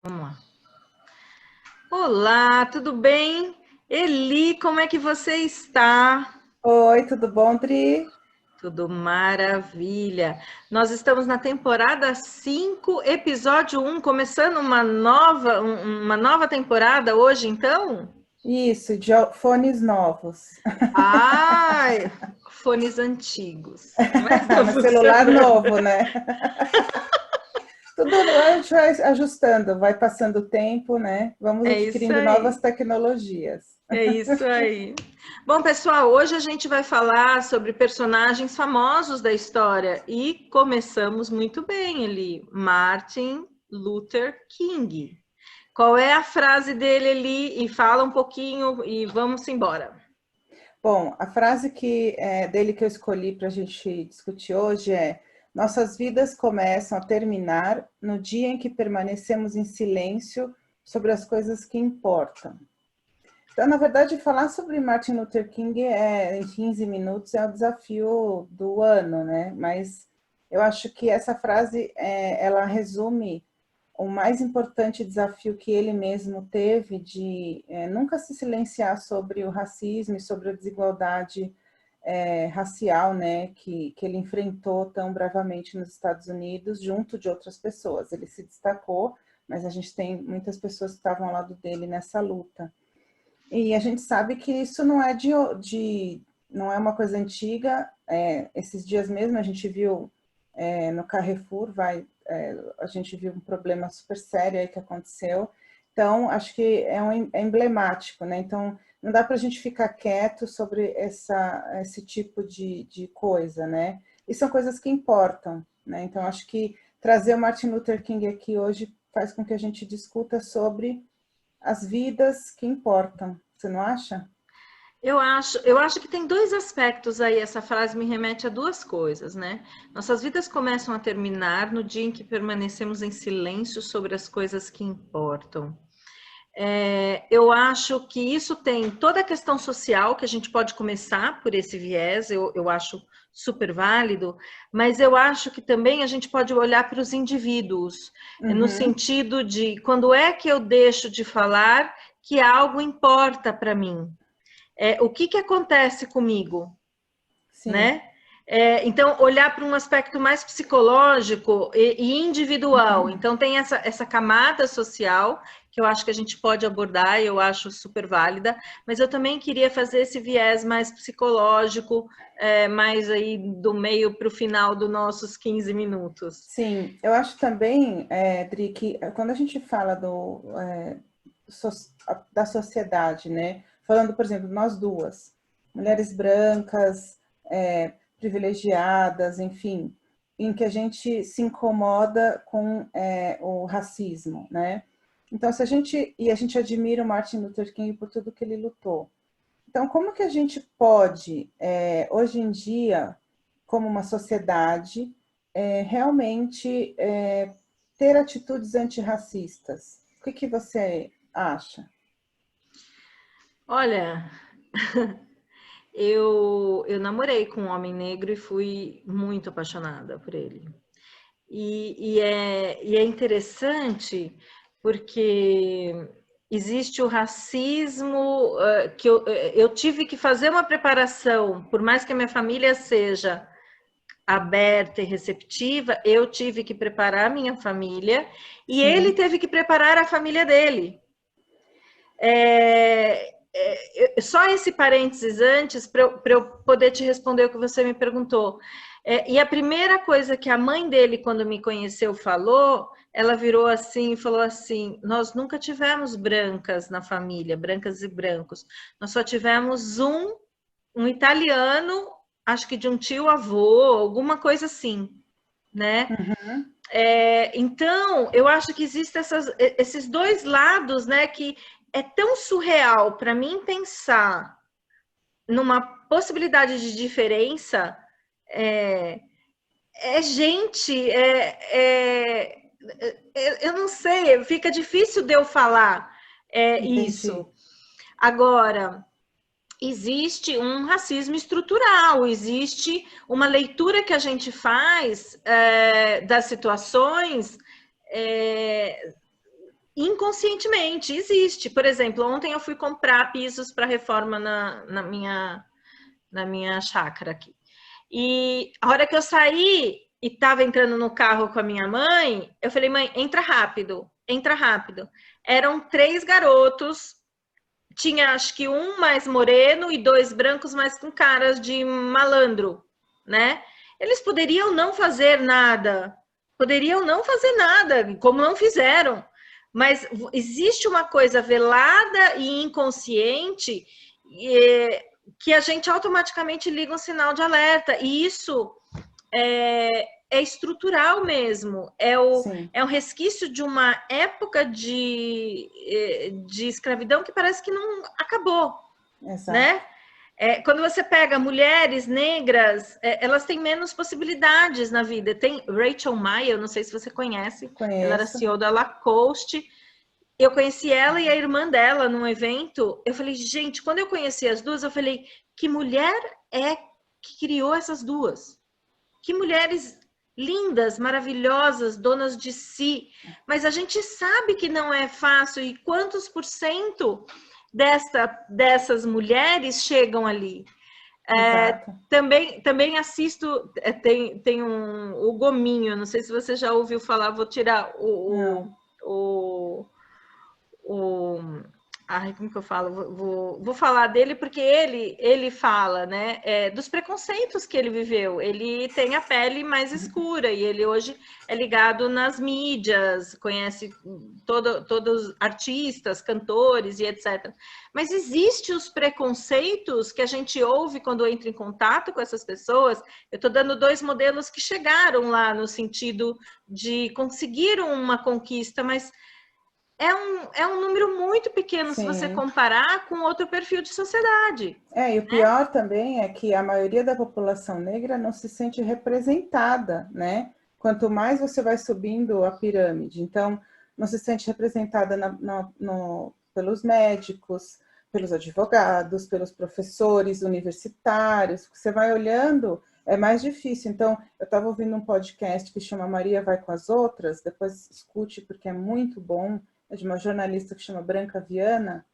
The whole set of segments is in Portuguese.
Vamos lá. Olá, tudo bem? Eli, como é que você está? Oi, tudo bom, Dri? Tudo maravilha. Nós estamos na temporada 5, episódio 1, começando uma nova temporada hoje, então? Isso, de fones novos. Ai, fones antigos, mas tá No celular funcionando. novo, né? Tudo a gente vai ajustando, vai passando o tempo, né? Vamos É isso adquirindo novas aí. tecnologias. É isso aí. Bom, pessoal, hoje a gente vai falar sobre personagens famosos da história e começamos muito bem ali, Martin Luther King. Qual é a frase dele ali? E fala um pouquinho e vamos embora. Bom, a frase dele que eu escolhi para a gente discutir hoje é: nossas vidas começam a terminar no dia em que permanecemos em silêncio sobre as coisas que importam. Então, na verdade, falar sobre Martin Luther King em 15 minutos é o desafio do ano, né? Mas eu acho que essa frase ela resume o mais importante desafio que ele mesmo teve de nunca se silenciar sobre o racismo e sobre a desigualdade racial, né, que ele enfrentou tão bravamente nos Estados Unidos, junto de outras pessoas. Ele se destacou, mas a gente tem muitas pessoas que estavam ao lado dele nessa luta. E a gente sabe que isso não é não é uma coisa antiga. Esses dias mesmo a gente viu no Carrefour, a gente viu um problema super sério aí que aconteceu. Então, acho que é emblemático, né? Então, não dá para a gente ficar quieto sobre esse tipo de coisa, né? E são coisas que importam, né? Então, acho que trazer o Martin Luther King aqui hoje faz com que a gente discuta sobre as vidas que importam, você não acha? Eu acho que tem dois aspectos aí. Essa frase me remete a duas coisas, né? Nossas vidas começam a terminar no dia em que permanecemos em silêncio sobre as coisas que importam. Eu acho que isso tem toda a questão social, que a gente pode começar por esse viés, eu acho super válido, mas eu acho que também a gente pode olhar para os indivíduos, no Uhum, sentido de quando é que eu deixo de falar que algo importa para mim. O que acontece comigo, sim. né? Então, olhar para um aspecto mais psicológico e individual. Então, tem essa camada social que eu acho que a gente pode abordar e eu acho super válida, mas eu também queria fazer esse viés mais psicológico, mais aí do meio para o final dos nossos 15 minutos. Sim, eu acho também, Dri, que quando a gente fala so- da sociedade, né? Falando, por exemplo, nós duas, mulheres brancas, privilegiadas, enfim, em que a gente se incomoda com o racismo, né? Então, e a gente admira o Martin Luther King por tudo que ele lutou. Então, como que a gente pode, hoje em dia, como uma sociedade, realmente ter atitudes antirracistas? O que você acha? Olha, eu namorei com um homem negro e fui muito apaixonada por ele. E é interessante porque existe o racismo, que eu tive que fazer uma preparação, por mais que a minha família seja aberta e receptiva, eu tive que preparar a minha família e ele Sim, teve que preparar a família dele. Só esse parênteses antes, para eu poder te responder o que você me perguntou. E a primeira coisa que a mãe dele, quando me conheceu, falou, ela virou assim e falou assim: nós nunca tivemos brancas na família, brancas e brancos. Nós só tivemos um italiano, acho que de um tio-avô, alguma coisa assim, né? uhum, Então, eu acho que existem esses dois lados, né? Que é tão surreal para mim pensar numa possibilidade de diferença. É, gente, eu não sei, fica difícil de eu falar entendi. isso. Agora, existe um racismo estrutural, existe uma leitura que a gente faz das situações, é, inconscientemente, existe. Por exemplo, ontem eu fui comprar pisos para reforma na minha chácara aqui. E a hora que eu saí e estava entrando no carro com a minha mãe, eu falei, mãe, entra rápido, entra rápido. Eram 3 garotos, tinha acho que um mais moreno e 2 brancos, mas com caras de malandro, né? Eles poderiam não fazer nada, como não fizeram. Mas existe uma coisa velada e inconsciente que a gente automaticamente liga um sinal de alerta. E isso é estrutural mesmo. É um resquício de uma época de escravidão que parece que não acabou. Exato. Né? Quando você pega mulheres negras, elas têm menos possibilidades na vida. Tem Rachel Maia, eu não sei se você conhece. Conheço. Ela era CEO da Lacoste. Eu conheci ela e a irmã dela num evento. Eu falei, gente, quando eu conheci as duas, eu falei, que mulher é que criou essas duas? Que mulheres lindas, maravilhosas, donas de si. Mas a gente sabe que não é fácil. E quantos por cento dessas mulheres chegam ali? Também assisto, tem o Gominho, não sei se você já ouviu falar, vou tirar como que eu falo? Vou falar dele porque ele fala, né, dos preconceitos que ele viveu. Ele tem a pele mais escura e ele hoje é ligado nas mídias, conhece todos artistas, cantores e etc. Mas existem os preconceitos que a gente ouve quando entra em contato com essas pessoas. Eu estou dando 2 modelos que chegaram lá no sentido de conseguir uma conquista, mas é um número muito pequeno. Sim. Se você comparar com outro perfil de sociedade. E o pior também é que a maioria da população negra não se sente representada, né? Quanto mais você vai subindo a pirâmide, então não se sente representada pelos médicos, pelos advogados, pelos professores universitários. Você vai olhando, é mais difícil. Então, eu estava ouvindo um podcast que chama Maria Vai com as Outras, depois escute porque é muito bom. É de uma jornalista que chama Branca Viana,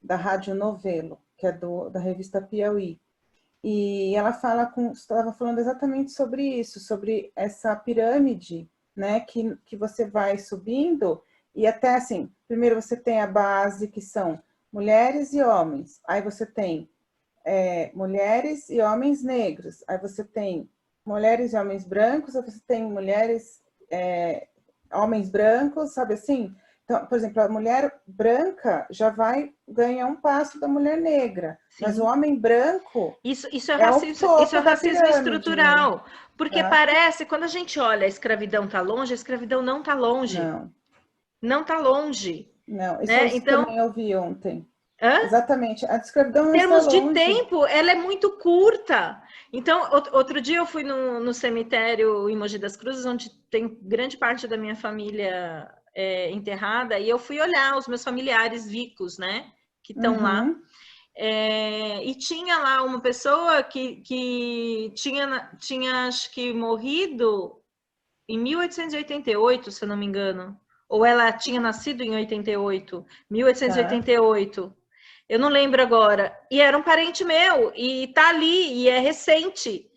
da Rádio Novelo, que é da revista Piauí. E ela estava falando exatamente sobre isso, sobre essa pirâmide, né, que você vai subindo, e até assim, primeiro você tem a base, que são mulheres e homens, aí você tem mulheres e homens negros, aí você tem mulheres e homens brancos, aí você tem homens brancos, sabe assim? Então, por exemplo, a mulher branca já vai ganhar um passo da mulher negra. Sim. Mas o homem branco... Isso é racismo estrutural. Né? Porque parece, quando a gente olha a escravidão está longe, a escravidão não está longe. Não está longe. Não, isso eu também ouvi ontem. Exatamente, a escravidão não está longe. Em termos de tempo, ela é muito curta. Então, outro dia eu fui no cemitério em Mogi das Cruzes, onde tem grande parte da minha família... enterrada, e eu fui olhar os meus familiares vivos, né, que estão lá, e tinha lá uma pessoa que tinha acho que morrido em 1888, se eu não me engano, ou ela tinha nascido em 1888, eu não lembro agora, e era um parente meu, e tá ali, e é recente,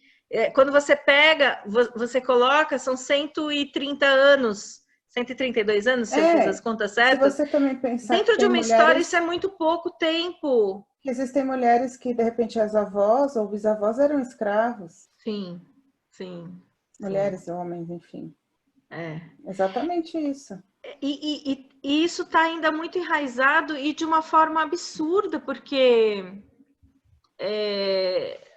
quando você pega, você coloca, são 130 anos, 132 anos, se eu fiz as contas certas. Se você também pensar dentro de uma história, isso é muito pouco tempo. Existem mulheres que, de repente, as avós ou bisavós eram escravos. Sim. Mulheres, homens, enfim. Exatamente isso. E isso está ainda muito enraizado e de uma forma absurda, porque...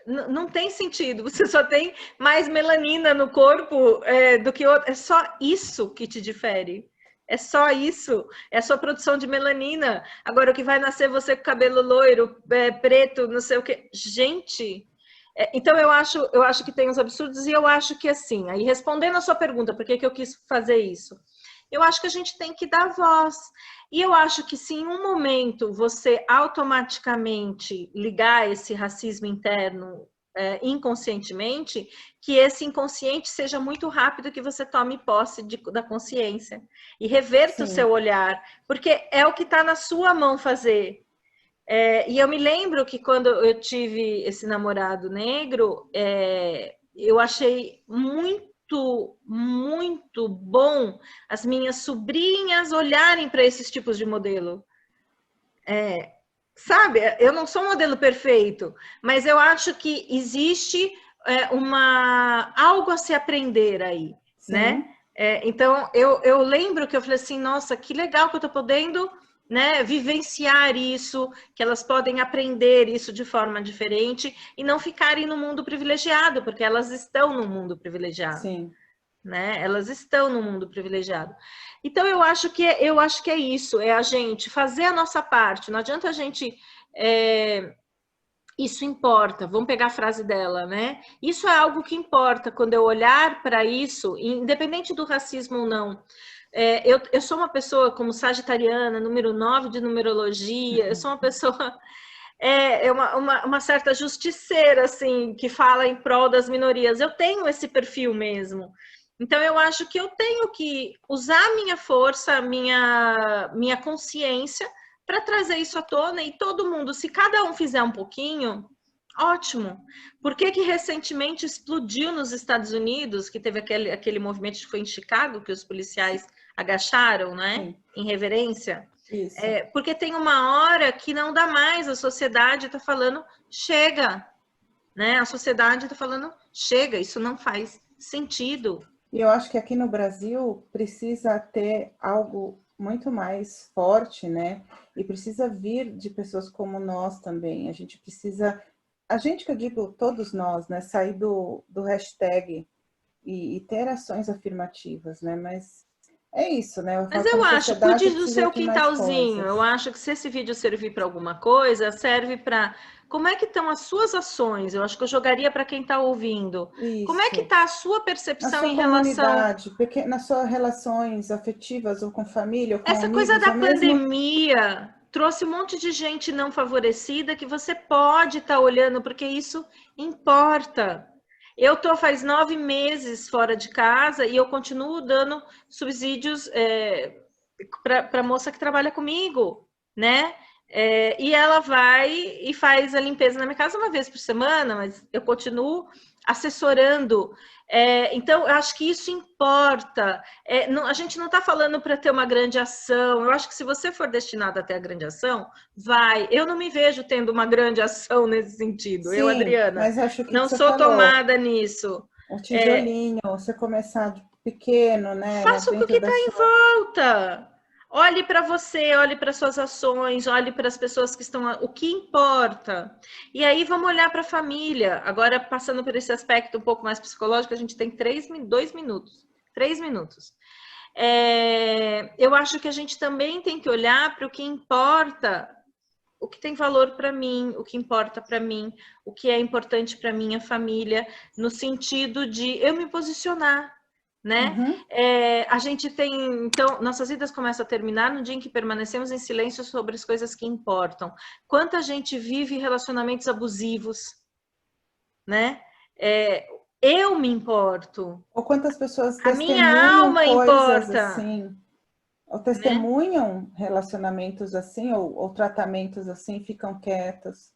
não tem sentido, você só tem mais melanina no corpo do que outro, é só isso que te difere, é só isso, é a sua produção de melanina. Agora, o que vai nascer você com cabelo loiro, preto, não sei o que, gente, então eu acho que tem uns absurdos, e eu acho que assim, aí respondendo a sua pergunta, por que eu quis fazer isso? Eu acho que a gente tem que dar voz. E eu acho que se em um momento você automaticamente ligar esse racismo interno inconscientemente, que esse inconsciente seja muito rápido, que você tome posse da consciência e reverta o seu olhar, porque é o que está na sua mão fazer. E eu me lembro que quando eu tive esse namorado negro, eu achei muito, muito bom as minhas sobrinhas olharem para esses tipos de modelo. Sabe, eu não sou um modelo perfeito, mas eu acho que existe algo a se aprender aí, né? Então, eu lembro que eu falei assim, nossa, que legal que eu estou podendo, né, vivenciar isso, que elas podem aprender isso de forma diferente e não ficarem no mundo privilegiado, porque elas estão no mundo privilegiado. Sim. Né? Elas estão no mundo privilegiado. Então, eu acho que é isso, é a gente fazer a nossa parte. Não adianta a gente... isso importa. Vamos pegar a frase dela, né? Isso é algo que importa. Quando eu olhar para isso, independente do racismo ou não, eu sou uma pessoa como sagitariana, número 9 de numerologia, eu sou uma pessoa... uma certa justiceira, assim, que fala em prol das minorias. Eu tenho esse perfil mesmo. Então, eu acho que eu tenho que usar a minha força, a minha consciência para trazer isso à tona e todo mundo, se cada um fizer um pouquinho, ótimo. Por que recentemente explodiu nos Estados Unidos, que teve aquele movimento que foi em Chicago, que os policiais agacharam, né? Em reverência? Isso. Porque tem uma hora que não dá mais, a sociedade está falando, chega. Né? A sociedade está falando, chega, isso não faz sentido. E eu acho que aqui no Brasil precisa ter algo muito mais forte, né? E precisa vir de pessoas como nós também. A gente precisa, que eu digo todos nós, né? Sair do hashtag e ter ações afirmativas, né? Mas é isso, né? Mas eu acho, cuide do seu quintalzinho. Eu acho que se esse vídeo servir para alguma coisa, serve para... Como é que estão as suas ações? Eu acho que eu jogaria para quem está ouvindo. Isso. Como é que está a sua percepção em relação... nas suas relações afetivas ou com família, ou com essa amigos, coisa da pandemia trouxe um monte de gente não favorecida que você pode estar olhando, porque isso importa. Eu estou faz 9 meses fora de casa e eu continuo dando subsídios para a moça que trabalha comigo, né? E ela vai e faz a limpeza na minha casa uma vez por semana, mas eu continuo assessorando. Então, eu acho que isso importa. A gente não está falando para ter uma grande ação. Eu acho que se você for destinado a ter a grande ação, vai. Eu não me vejo tendo uma grande ação nesse sentido. Sim, eu, Adriana, mas acho que não sou tomada nisso. O tijolinho, você começar de pequeno, né? Faça o que está em volta. Olhe para você, olhe para suas ações, olhe para as pessoas que estão... O que importa? E aí vamos olhar para a família. Agora, passando por esse aspecto um pouco mais psicológico, a gente tem 2 minutos. 3 minutos. Eu acho que a gente também tem que olhar para o que importa, o que tem valor para mim, o que importa para mim, o que é importante para minha família, no sentido de eu me posicionar. Né? A gente tem, então, nossas vidas começam a terminar no dia em que permanecemos em silêncio sobre as coisas que importam. Quanta gente vive relacionamentos abusivos, né? Eu me importo. Ou quantas pessoas a minha alma importa. Assim, ou testemunham relacionamentos assim, ou tratamentos assim, ficam quietas.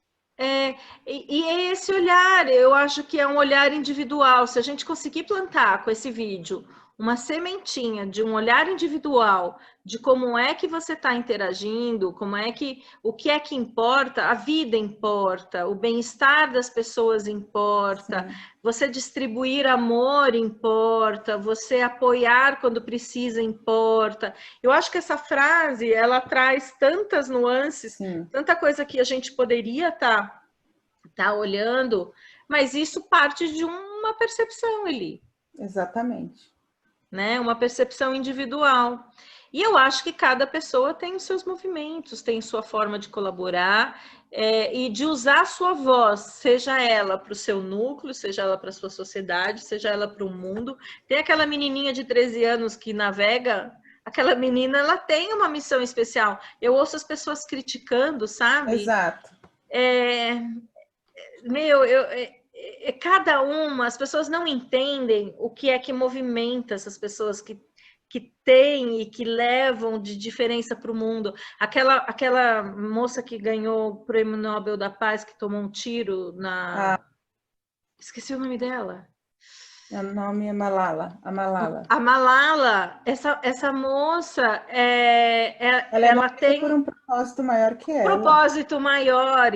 E é esse olhar, eu acho que é um olhar individual. Se a gente conseguir plantar com esse vídeo uma sementinha de um olhar individual, de como é que você está interagindo, o que é que importa, a vida importa, o bem-estar das pessoas importa, sim, você distribuir amor importa, você apoiar quando precisa importa. Eu acho que essa frase, ela traz tantas nuances, sim, tanta coisa que a gente poderia estar olhando, mas isso parte de uma percepção ali. Exatamente. Né? Uma percepção individual. E eu acho que cada pessoa tem os seus movimentos, tem sua forma de colaborar e de usar a sua voz, seja ela para o seu núcleo, seja ela para a sua sociedade, seja ela para o mundo. Tem aquela menininha de 13 anos que navega, aquela menina, ela tem uma missão especial. Eu ouço as pessoas criticando, sabe? Exato. cada uma, as pessoas não entendem o que é que movimenta essas pessoas que têm e que levam de diferença para o mundo. Aquela moça que ganhou o Prêmio Nobel da Paz, que tomou um tiro na... Esqueci o nome dela. O nome é Malala. A Malala. A Malala, essa moça, Ela tem por um propósito maior que ela. Propósito maior.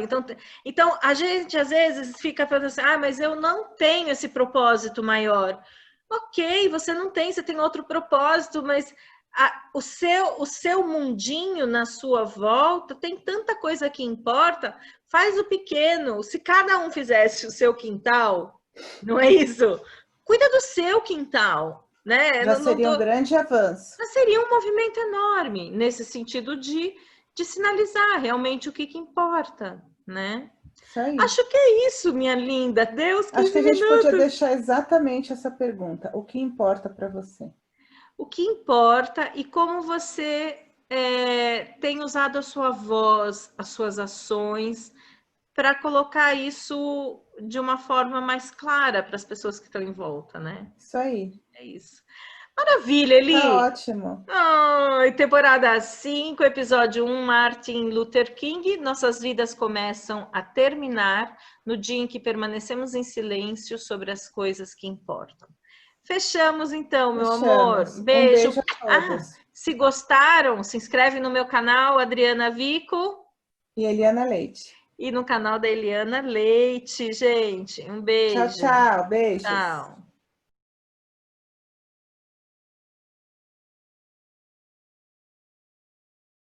Então, a gente às vezes fica pensando assim, mas eu não tenho esse propósito maior. Ok, você não tem, você tem outro propósito, mas o seu mundinho na sua volta tem tanta coisa que importa. Faz o pequeno. Se cada um fizesse o seu quintal, não é isso? Cuida do seu quintal, né? Já seria um grande avanço. Já seria um movimento enorme nesse sentido de sinalizar realmente o que importa, né? Isso aí. Acho que é isso, minha linda. Deus, 15 Acho que a gente minutos. podia deixar exatamente essa pergunta. O que importa para você? O que importa e como você tem usado a sua voz, as suas ações, para colocar isso de uma forma mais clara para as pessoas que estão em volta, né? Isso aí. É isso. Maravilha, Eli! Tá ótimo. Temporada 5, episódio 1, Martin Luther King. Nossas vidas começam a terminar no dia em que permanecemos em silêncio sobre as coisas que importam. Fechamos então, meu amor. Beijo. Um beijo a todos. Se gostaram, se inscreve no meu canal, Adriana Vico. E Eliana Leite. E no canal da Eliana Leite, gente. Um beijo. Tchau, tchau. Beijos. Tchau.